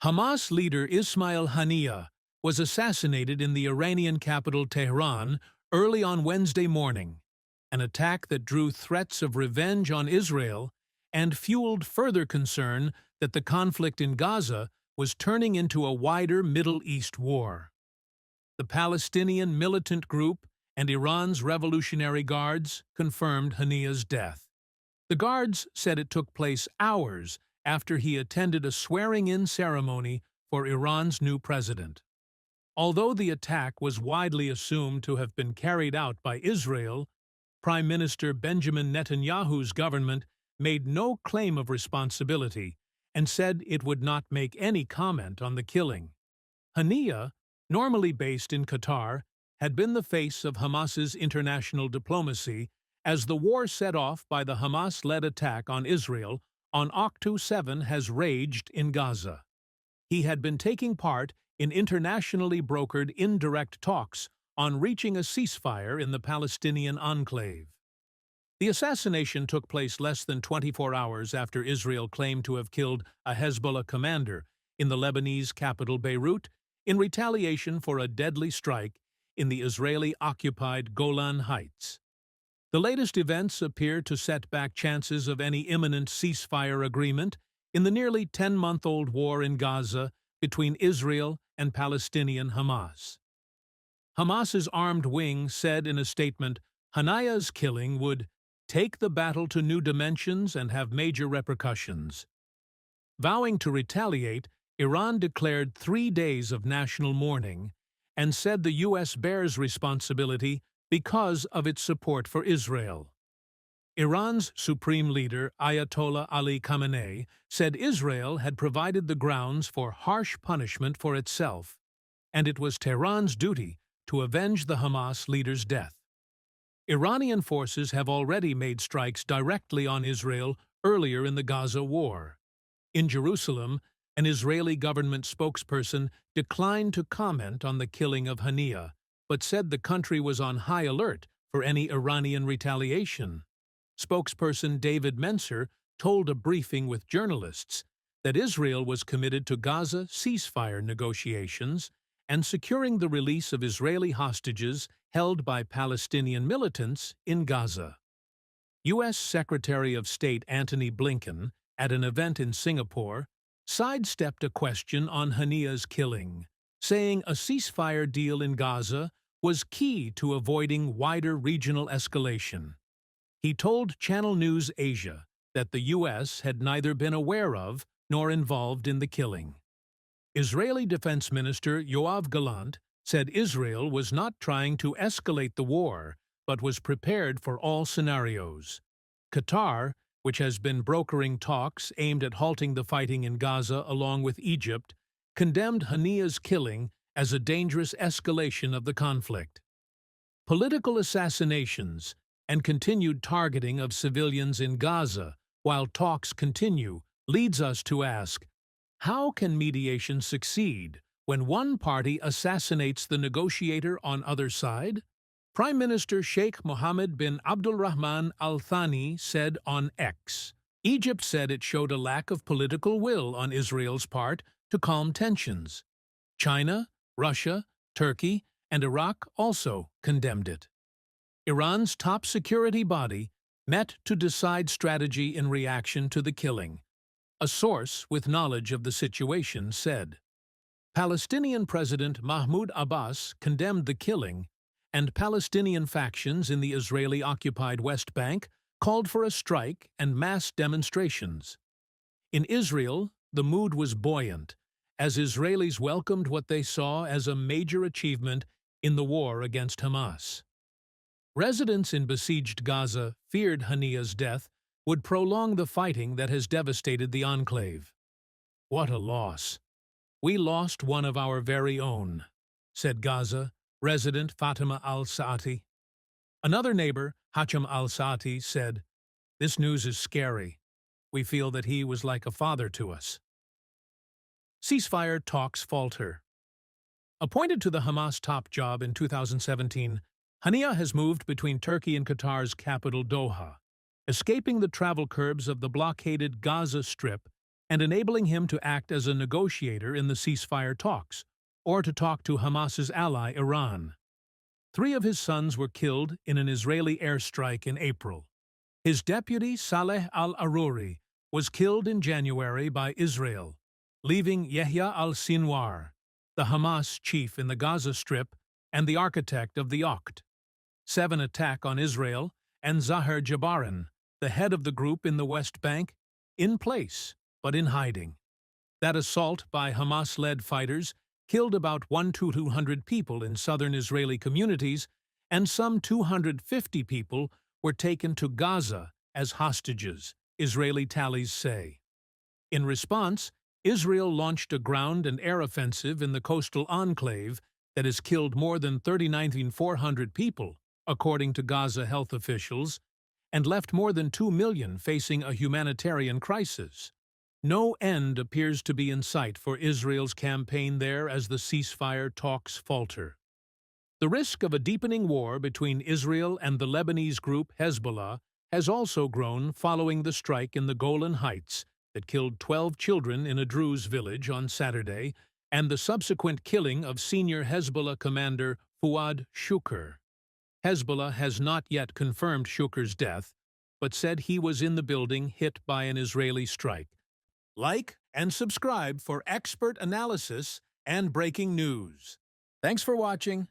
Hamas leader Ismail Haniyeh was assassinated in the Iranian capital Tehran early on Wednesday morning, an attack that drew threats of revenge on Israel and fueled further concern that the conflict in Gaza was turning into a wider Middle East war. The Palestinian militant group and Iran's Revolutionary Guards confirmed Haniyeh's death. The Guards said it took place hours after he attended a swearing-in ceremony for Iran's new president. Although the attack was widely assumed to have been carried out by Israel, Prime Minister Benjamin Netanyahu's government made no claim of responsibility and said it would not make any comment on the killing. Haniyeh, normally based in Qatar, had been the face of Hamas's international diplomacy as the war set off by the Hamas-led attack on Israel on October 7 has raged in Gaza. He had been taking part in internationally brokered indirect talks on reaching a ceasefire in the Palestinian enclave. The assassination took place less than 24 hours after Israel claimed to have killed a Hezbollah commander in the Lebanese capital Beirut in retaliation for a deadly strike in the Israeli-occupied Golan Heights. The latest events appear to set back chances of any imminent ceasefire agreement in the nearly 10-month-old war in Gaza between Israel and Palestinian Hamas. Hamas's armed wing said in a statement, Haniyeh's killing would take the battle to new dimensions and have major repercussions. Vowing to retaliate, Iran declared 3 days of national mourning and said the U.S. bears responsibility because of its support for Israel. Iran's supreme leader, Ayatollah Ali Khamenei, said Israel had provided the grounds for harsh punishment for itself, and it was Tehran's duty to avenge the Hamas leader's death. Iranian forces have already made strikes directly on Israel earlier in the Gaza war. In Jerusalem, an Israeli government spokesperson declined to comment on the killing of Haniyeh, but said the country was on high alert for any Iranian retaliation. Spokesperson David Mencer told a briefing with journalists that Israel was committed to Gaza ceasefire negotiations and securing the release of Israeli hostages held by Palestinian militants in Gaza. U.S. Secretary of State Antony Blinken, at an event in Singapore, sidestepped a question on Haniyeh's killing, saying a ceasefire deal in Gaza was key to avoiding wider regional escalation. He told Channel News Asia that the U.S. had neither been aware of nor involved in the killing. Israeli Defense Minister Yoav Gallant said Israel was not trying to escalate the war, but was prepared for all scenarios. Qatar, which has been brokering talks aimed at halting the fighting in Gaza along with Egypt, condemned Haniyeh's killing as a dangerous escalation of the conflict. Political assassinations and continued targeting of civilians in Gaza while talks continue leads us to ask, how can mediation succeed when one party assassinates the negotiator on other side? Prime Minister Sheikh Mohammed bin Abdulrahman Al Thani said on X, Egypt said it showed a lack of political will on Israel's part to calm tensions. China, Russia, Turkey, and Iraq also condemned it. Iran's top security body met to decide strategy in reaction to the killing. A source with knowledge of the situation said. Palestinian President Mahmoud Abbas condemned the killing, and Palestinian factions in the Israeli-occupied West Bank called for a strike and mass demonstrations. In Israel, the mood was buoyant, as Israelis welcomed what they saw as a major achievement in the war against Hamas. Residents in besieged Gaza feared Haniyeh's death would prolong the fighting that has devastated the enclave. What a loss! We lost one of our very own, said Gaza resident Fatima al-Saati. Another neighbor, Hacham al-Saati, said, "This news is scary. We feel that he was like a father to us." Ceasefire talks falter. Appointed to the Hamas top job in 2017, Haniyeh has moved between Turkey and Qatar's capital Doha, escaping the travel curbs of the blockaded Gaza Strip and enabling him to act as a negotiator in the ceasefire talks, or to talk to Hamas's ally Iran. 3 of his sons were killed in an Israeli airstrike in April. His deputy, Saleh al-Aruri, was killed in January by Israel, leaving Yahya al-Sinwar, the Hamas chief in the Gaza Strip and the architect of the Oct 7 attack on Israel, and Zahir Jabarin, the head of the group in the West Bank, in place, but in hiding. That assault by Hamas-led fighters killed about 100 to 200 people in southern Israeli communities, and some 250 people were taken to Gaza as hostages, Israeli tallies say. In response, Israel launched a ground and air offensive in the coastal enclave that has killed more than 39,400 people, according to Gaza health officials, and left more than 2 million facing a humanitarian crisis. No end appears to be in sight for Israel's campaign there as the ceasefire talks falter. The risk of a deepening war between Israel and the Lebanese group Hezbollah has also grown following the strike in the Golan Heights that killed 12 children in a Druze village on Saturday, and the subsequent killing of senior Hezbollah commander Fuad Shukr. Hezbollah has not yet confirmed Shukr's death, but said he was in the building hit by an Israeli strike. Like and subscribe for expert analysis and breaking news. Thanks for watching.